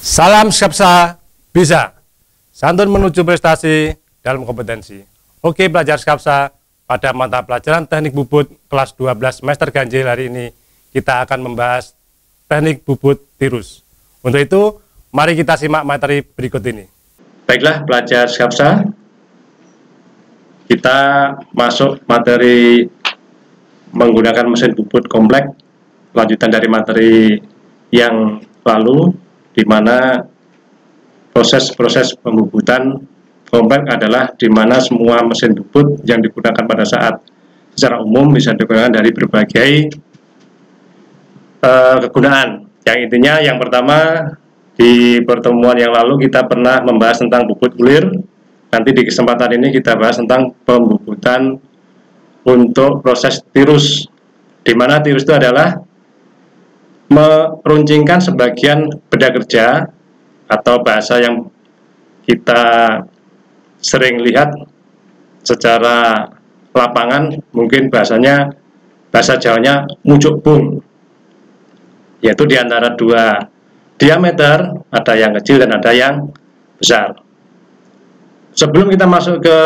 Salam Skapsa bisa. Santun menuju prestasi dalam kompetensi. Oke pelajar Skapsa, pada mata pelajaran teknik bubut kelas 12 semester ganjil hari ini kita akan membahas teknik bubut tirus. Untuk itu, mari kita simak materi berikut ini. Baiklah pelajar Skapsa, kita masuk materi menggunakan mesin bubut kompleks, lanjutan dari materi yang lalu, di mana proses-proses pembubutan kompleks adalah di mana semua mesin bubut yang digunakan pada saat secara umum bisa digunakan dari berbagai kegunaan. Yang intinya yang pertama, di pertemuan yang lalu kita pernah membahas tentang bubut ulir. Nanti di kesempatan ini kita bahas tentang pembubutan untuk proses tirus, di mana tirus itu adalah meruncingkan sebagian benda kerja, atau bahasa yang kita sering lihat secara lapangan, mungkin bahasa Jawanya mucuk bung, yaitu di antara dua diameter, ada yang kecil dan ada yang besar. Sebelum kita masuk ke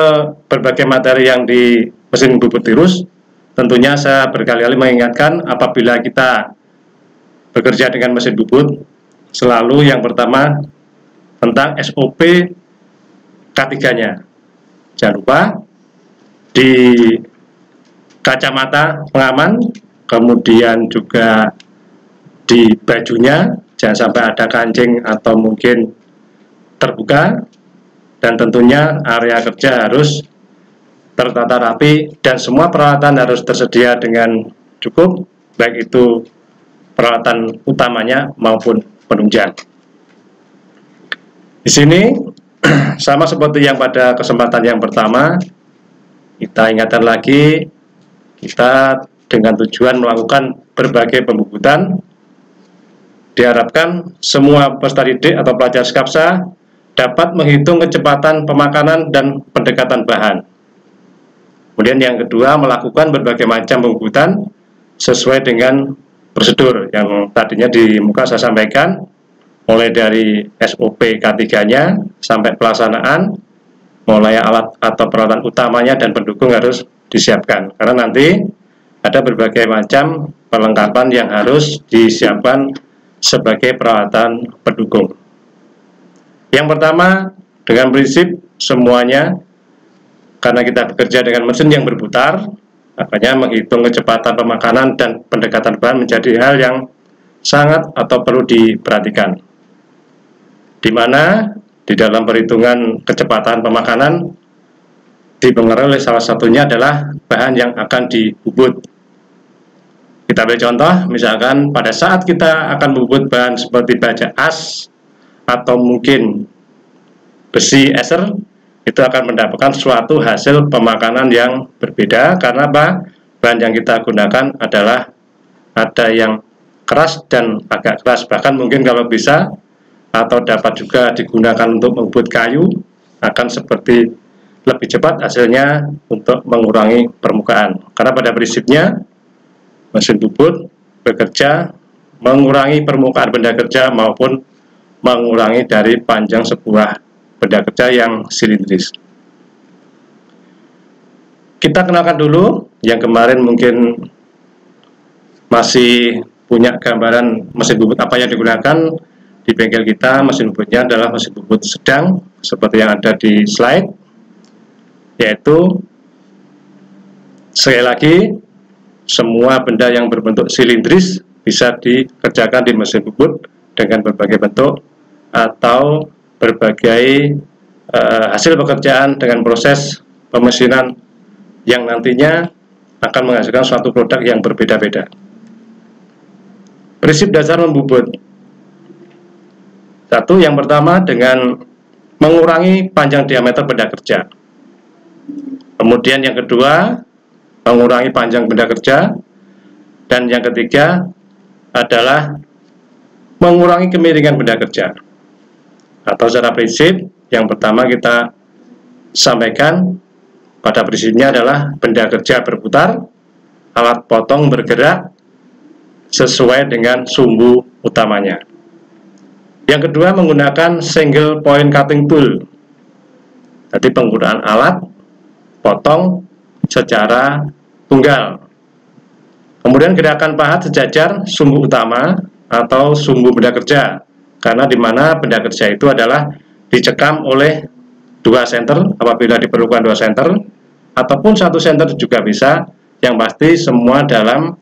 berbagai materi yang di mesin bubut tirus, tentunya saya berkali-kali mengingatkan apabila kita bekerja dengan mesin bubut, selalu yang pertama tentang SOP K3-nya. Jangan lupa di kacamata pengaman, kemudian juga di bajunya, jangan sampai ada kancing atau mungkin terbuka, dan tentunya area kerja harus tertata rapi dan semua peralatan harus tersedia dengan cukup, baik itu peralatan utamanya maupun penunjang. Di sini sama seperti yang pada kesempatan yang pertama, kita ingatkan lagi, kita dengan tujuan melakukan berbagai pembubutan, diharapkan semua peserta didik atau pelajar Skapsa dapat menghitung kecepatan pemakanan dan pendekatan bahan. Kemudian yang kedua, melakukan berbagai macam pembubutan sesuai dengan prosedur yang tadinya di muka saya sampaikan, mulai dari SOP K3-nya sampai pelaksanaan, mulai alat atau peralatan utamanya dan pendukung harus disiapkan, karena nanti ada berbagai macam perlengkapan yang harus disiapkan sebagai peralatan pendukung. Yang pertama, dengan prinsip semuanya, karena kita bekerja dengan mesin yang berputar, makanya menghitung kecepatan pemakanan dan pendekatan bahan menjadi hal yang sangat atau perlu diperhatikan. Di mana di dalam perhitungan kecepatan pemakanan dipengaruhi oleh salah satunya adalah bahan yang akan dibubut. Kita ambil contoh, misalkan pada saat kita akan membubut bahan seperti baja as atau mungkin besi eser, itu akan mendapatkan suatu hasil pemakanan yang berbeda, karena apa? Bahan yang kita gunakan adalah ada yang keras dan agak keras, bahkan mungkin kalau bisa atau dapat juga digunakan untuk membubut kayu, akan seperti lebih cepat hasilnya untuk mengurangi permukaan, karena pada prinsipnya mesin bubut bekerja mengurangi permukaan benda kerja maupun mengurangi dari panjang sebuah benda kerja yang silindris. Kita kenalkan dulu, yang kemarin mungkin masih punya gambaran mesin bubut apa yang digunakan di bengkel kita. Mesin bubutnya adalah mesin bubut sedang, seperti yang ada di slide, yaitu sekali lagi semua benda yang berbentuk silindris bisa dikerjakan di mesin bubut dengan berbagai bentuk atau berbagai hasil pekerjaan dengan proses pemesinan yang nantinya akan menghasilkan suatu produk yang berbeda-beda. Prinsip dasar membubut. Satu, yang pertama dengan mengurangi panjang diameter benda kerja. Kemudian yang kedua, mengurangi panjang benda kerja. Dan yang ketiga adalah mengurangi kemiringan benda kerja. Atau secara prinsip, yang pertama kita sampaikan pada prinsipnya adalah benda kerja berputar, alat potong bergerak sesuai dengan sumbu utamanya. Yang kedua menggunakan single point cutting tool. Jadi penggunaan alat potong secara tunggal. Kemudian gerakan pahat sejajar sumbu utama atau sumbu benda kerja, karena di mana benda kerja itu adalah dicekam oleh 2 senter apabila diperlukan 2 senter, ataupun 1 senter juga bisa. Yang pasti semua dalam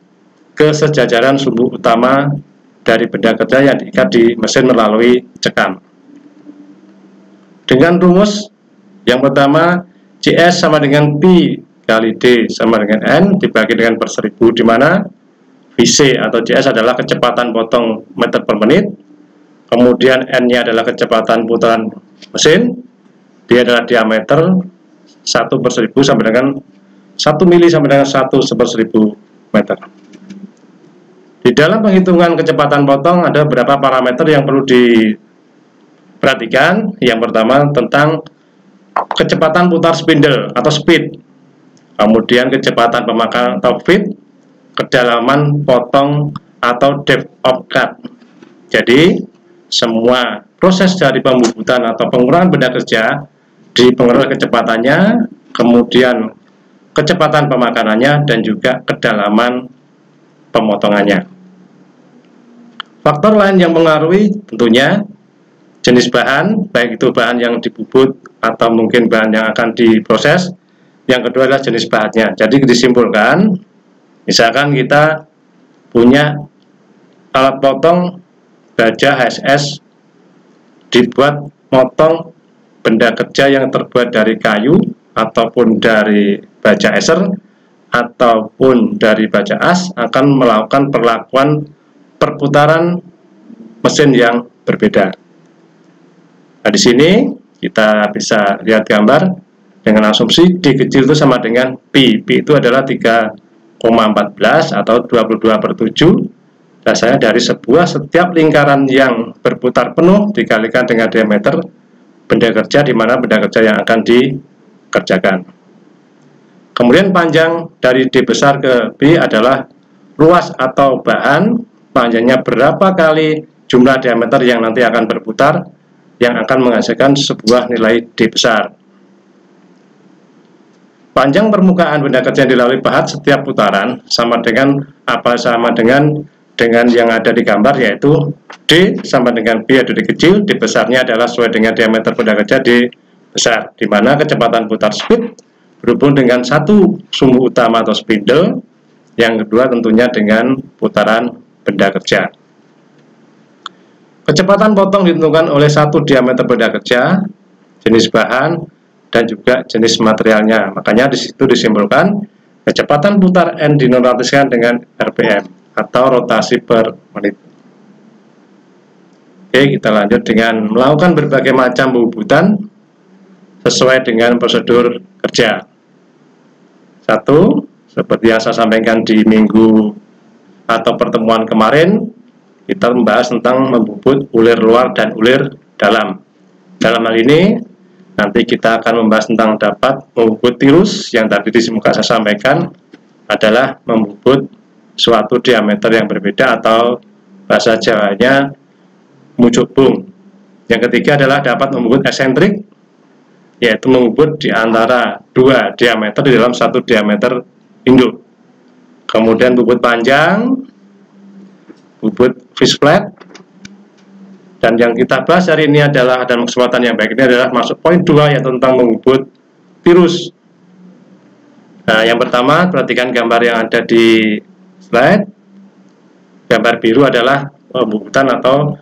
kesejajaran sumbu utama dari benda kerja yang diikat di mesin melalui cekam. Dengan rumus yang pertama, CS sama dengan P kali D sama dengan N dibagi dengan per 1000, di mana VC atau CS adalah kecepatan potong meter per menit, kemudian N-nya adalah kecepatan putaran mesin, D adalah diameter 1/1000 sampai dengan 1 mili sampai dengan 1/1000 meter. Di dalam penghitungan kecepatan potong ada beberapa parameter yang perlu diperhatikan. Yang pertama tentang kecepatan putar spindle atau speed, kemudian kecepatan pemakanan atau feed, kedalaman potong atau depth of cut. Jadi semua proses dari pembubutan atau pengurangan benda kerja dipengaruhi kecepatannya, kemudian kecepatan pemakanannya, dan juga kedalaman pemotongannya. Faktor lain yang mengaruhi tentunya jenis bahan, baik itu bahan yang dibubut atau mungkin bahan yang akan diproses. Yang kedua adalah jenis bahannya. Jadi disimpulkan, misalkan kita punya alat potong baja HSS dibuat motong benda kerja yang terbuat dari kayu ataupun dari baja eser ataupun dari baja as, akan melakukan perlakuan perputaran mesin yang berbeda. Nah, di sini kita bisa lihat gambar dengan asumsi D kecil itu sama dengan P. P itu adalah 3,14 atau 22/7. Dasarnya dari setiap lingkaran yang berputar penuh dikalikan dengan diameter benda kerja, di mana benda kerja yang akan dikerjakan. Kemudian panjang dari D besar ke B adalah ruas atau bahan, panjangnya berapa kali jumlah diameter yang nanti akan berputar, yang akan menghasilkan sebuah nilai D besar. Panjang permukaan benda kerja yang dilalui pahat setiap putaran sama dengan apa? Sama dengan yang ada di gambar, yaitu D sama dengan B atau D kecil. D besarnya adalah sesuai dengan diameter benda kerja D besar, di mana kecepatan putar speed berhubung dengan satu sumbu utama atau spindle, yang kedua tentunya dengan putaran benda kerja. Kecepatan potong ditentukan oleh satu diameter benda kerja, jenis bahan, dan juga jenis materialnya. Makanya di situ disimpulkan kecepatan putar N dinotatiskan dengan RPM atau rotasi per menit. Oke, kita lanjut dengan melakukan berbagai macam pembubutan sesuai dengan prosedur kerja. 1. Seperti yang saya sampaikan di minggu atau pertemuan kemarin, kita membahas tentang membubut ulir luar dan ulir dalam. Dalam hal ini, nanti kita akan membahas tentang dapat membubut tirus, yang tadi di muka saya sampaikan adalah membubut suatu diameter yang berbeda atau bahasa Jawanya mucubung. Yang ketiga adalah dapat membubut eksentrik, yaitu membubut di antara dua diameter di dalam satu diameter induk. Kemudian bubut panjang, bubut fish flat. Dan yang kita bahas hari ini adalah, dalam kesempatan yang baik ini adalah masuk poin 2, yaitu tentang membubut tirus. Nah, yang pertama, perhatikan gambar yang ada di slide. Gambar biru adalah pembubutan atau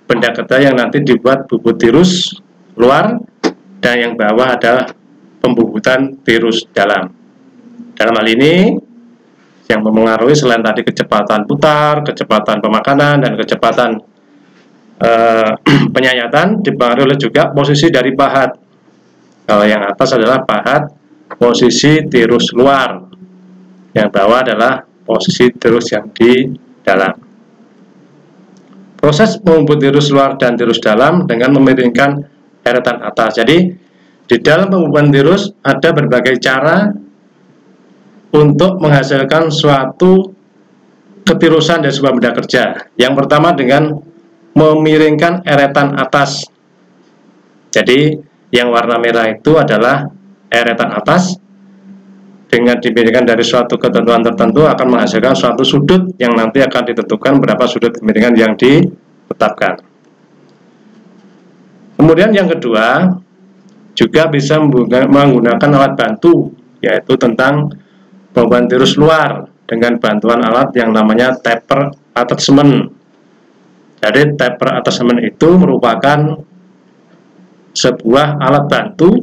benda kerja yang nanti dibuat bubut tirus luar, dan yang bawah adalah pembubutan tirus dalam. Dalam hal ini, yang memengaruhi selain tadi kecepatan putar, kecepatan pemakanan, dan kecepatan penyayatan, dipengaruhi oleh juga posisi dari pahat. Kalau yang atas adalah pahat posisi tirus luar, yang bawah adalah posisi tirus yang di dalam. Proses membubut tirus luar dan tirus dalam dengan memiringkan heretan atas. Jadi di dalam pembubutan tirus ada berbagai cara untuk menghasilkan suatu ketirusan dari sebuah benda kerja. Yang pertama dengan memiringkan eretan atas. Jadi yang warna merah itu adalah eretan atas, dengan dimiringkan dari suatu ketentuan tertentu akan menghasilkan suatu sudut yang nanti akan ditentukan berapa sudut kemiringan yang ditetapkan. Kemudian yang kedua, juga bisa menggunakan alat bantu, yaitu tentang pembuatan tirus luar dengan bantuan alat yang namanya taper attachment. Jadi taper attachment itu merupakan sebuah alat bantu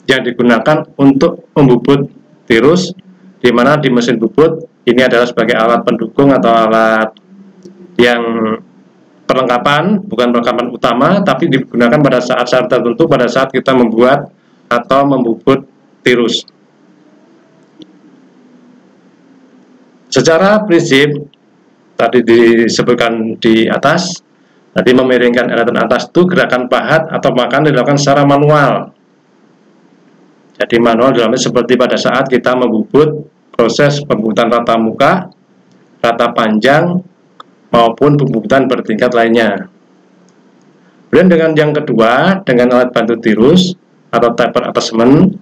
yang digunakan untuk membubut tirus, di mana di mesin bubut ini adalah sebagai alat pendukung atau alat yang perlengkapan, bukan perlengkapan utama, tapi digunakan pada saat-saat tertentu, pada saat kita membuat atau membubut tirus. Secara prinsip, tadi disebutkan di atas, tadi memiringkan eretan atas itu gerakan pahat atau makan dilakukan secara manual. Jadi manual dalamnya seperti pada saat kita membubut proses pembubutan rata muka, rata panjang, maupun pembubutan bertingkat lainnya. Kemudian dengan yang kedua, dengan alat bantu tirus atau taper attachment,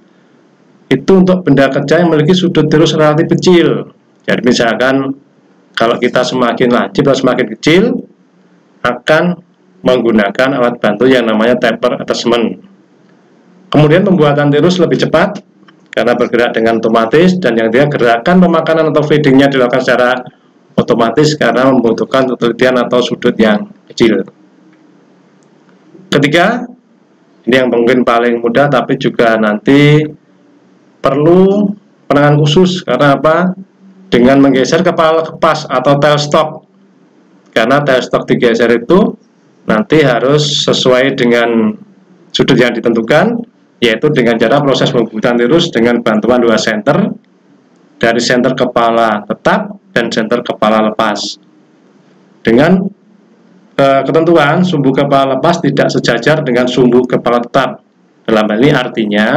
itu untuk benda kerja yang memiliki sudut tirus relatif kecil. Jadi misalkan kalau kita semakin lancip atau semakin kecil, akan menggunakan alat bantu yang namanya taper attachment. Kemudian pembuatan tirus lebih cepat karena bergerak dengan otomatis, dan yang dia gerakan pemakanan atau feedingnya dilakukan secara otomatis karena membutuhkan telitian atau sudut yang kecil. Ketiga, ini yang mungkin paling mudah tapi juga nanti perlu penanganan khusus. Karena apa? Dengan menggeser kepala kepas atau tailstock. Karena tailstock digeser itu nanti harus sesuai dengan sudut yang ditentukan, yaitu dengan cara proses pembubutan tirus dengan bantuan dua senter, dari senter kepala tetap dan senter kepala lepas. Dengan ketentuan sumbu kepala lepas tidak sejajar dengan sumbu kepala tetap. Dalam hal ini artinya,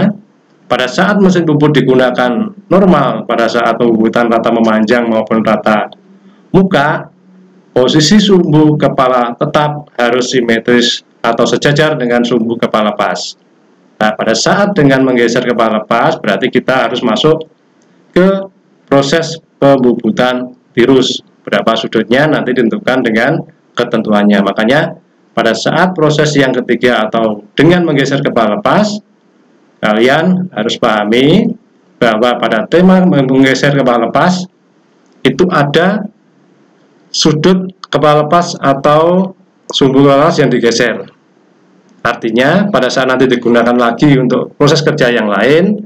pada saat mesin bubut digunakan normal, pada saat pembubutan rata memanjang maupun rata muka, posisi sumbu kepala tetap harus simetris atau sejajar dengan sumbu kepala lepas. Nah, pada saat dengan menggeser kepala lepas, berarti kita harus masuk ke proses pembubutan tirus. Berapa sudutnya nanti ditentukan dengan ketentuannya. Makanya, pada saat proses yang ketiga atau dengan menggeser kepala lepas, kalian harus pahami bahwa pada tema menggeser kepala lepas, itu ada sudut kepala lepas atau sumbu kepala lepas yang digeser. Artinya pada saat nanti digunakan lagi untuk proses kerja yang lain,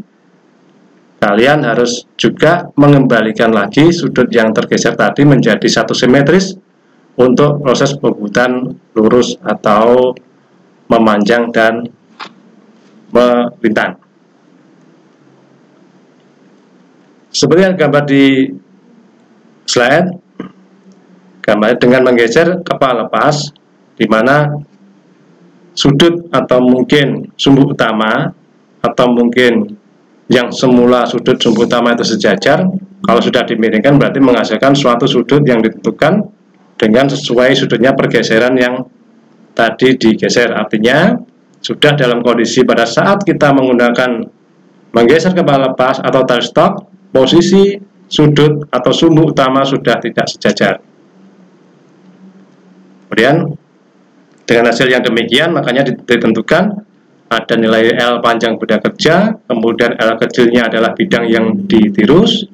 kalian harus juga mengembalikan lagi sudut yang tergeser tadi menjadi satu simetris untuk proses pembubutan lurus atau memanjang dan melintang. Seperti yang gambar di slide, gambar dengan menggeser kepala lepas, di mana sudut atau mungkin sumbu utama atau mungkin yang semula sudut sumbu utama itu sejajar, kalau sudah dimiringkan berarti menghasilkan suatu sudut yang ditentukan dengan sesuai sudutnya pergeseran yang tadi digeser. Artinya sudah dalam kondisi pada saat kita menggunakan menggeser kepala lepas atau tailstock, posisi sudut atau sumbu utama sudah tidak sejajar. Kemudian dengan hasil yang demikian, makanya ditentukan ada nilai L panjang benda kerja, kemudian L kecilnya adalah bidang yang ditirus,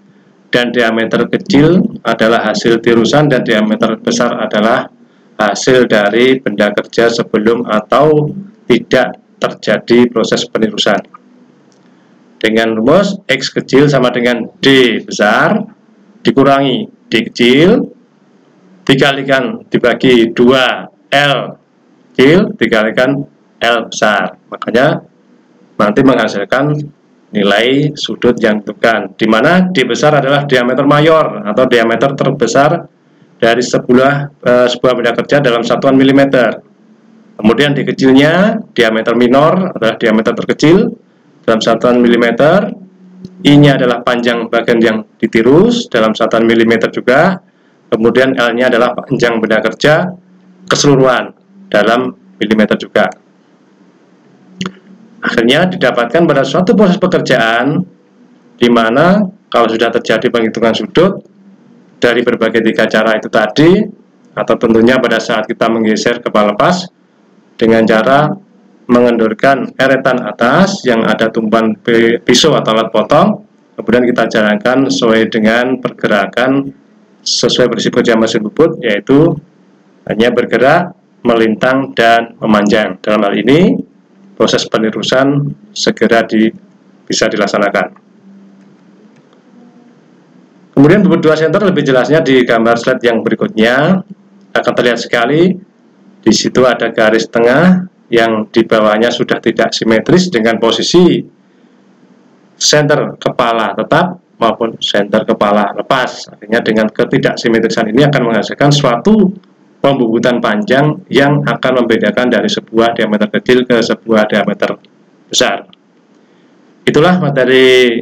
dan diameter kecil adalah hasil tirusan, dan diameter besar adalah hasil dari benda kerja sebelum atau tidak terjadi proses penirusan. Dengan rumus X kecil sama dengan D besar, dikurangi D kecil, dikalikan dibagi 2 L kecil dikalikan L besar, makanya nanti menghasilkan nilai sudut yang ditentukan, di mana D besar adalah diameter mayor atau diameter terbesar dari sebuah benda kerja dalam satuan milimeter. Kemudian D kecilnya diameter minor adalah diameter terkecil dalam satuan milimeter. I-nya adalah panjang bagian yang ditirus dalam satuan milimeter juga. Kemudian L-nya adalah panjang benda kerja keseluruhan dalam milimeter juga. Akhirnya didapatkan pada suatu proses pekerjaan di mana kalau sudah terjadi penghitungan sudut dari berbagai 3 cara itu tadi, atau tentunya pada saat kita menggeser kepala lepas dengan cara mengendorkan eretan atas yang ada tumpuan pisau atau alat potong, kemudian kita jalankan sesuai dengan pergerakan sesuai prinsip kerja mesin bubut, yaitu hanya bergerak, melintang, dan memanjang. Dalam hal ini proses penirusan segera bisa dilaksanakan. Kemudian bubut 2 cm lebih jelasnya di gambar slide yang berikutnya akan terlihat sekali. Di situ ada garis tengah yang di bawahnya sudah tidak simetris dengan posisi senter kepala tetap maupun senter kepala lepas. Artinya dengan ketidaksimetrisan ini akan menghasilkan suatu pembubutan panjang yang akan membedakan dari sebuah diameter kecil ke sebuah diameter besar. Itulah materi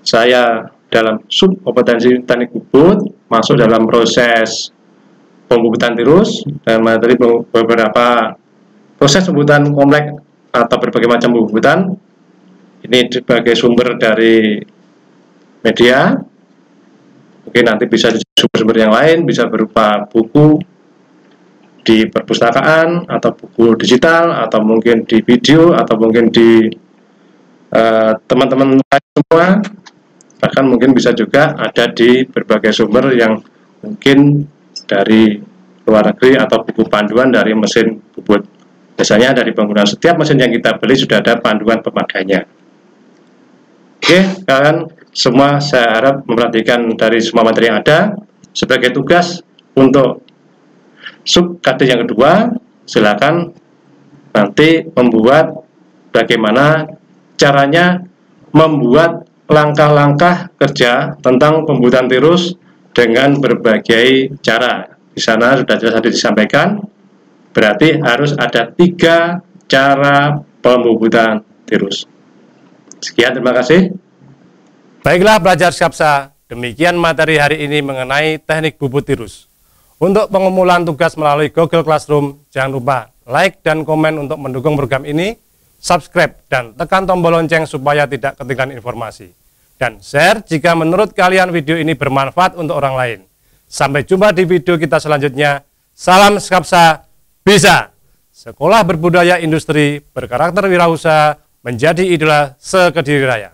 saya dalam subkompetensi teknik bubut, masuk dalam proses pembubutan tirus dan materi beberapa proses pembubutan kompleks atau berbagai macam pembubutan. Ini sebagai sumber dari media, mungkin nanti bisa sumber-sumber yang lain, bisa berupa buku di perpustakaan atau buku digital, atau mungkin di video, atau mungkin di teman-teman semua, bahkan mungkin bisa juga ada di berbagai sumber yang mungkin dari luar negeri atau buku panduan dari mesin bubut. Biasanya dari penggunaan setiap mesin yang kita beli sudah ada panduan pemakainya. Oke, kalian semua saya harap memperhatikan dari semua materi yang ada. Sebagai tugas untuk sub KD yang kedua, silakan nanti membuat bagaimana caranya membuat langkah-langkah kerja tentang pembubutan tirus dengan berbagai cara. Di sana sudah jelas disampaikan, berarti harus ada 3 cara pembubutan tirus. Sekian, terima kasih. Baiklah pelajar Skapsa, demikian materi hari ini mengenai teknik bubut tirus. Untuk pengumpulan tugas melalui Google Classroom, jangan lupa like dan komen untuk mendukung program ini, subscribe dan tekan tombol lonceng supaya tidak ketinggalan informasi. Dan share jika menurut kalian video ini bermanfaat untuk orang lain. Sampai jumpa di video kita selanjutnya. Salam Skapsa, bisa! Sekolah berbudaya industri, berkarakter wirausaha, menjadi idola se-Kediri Raya.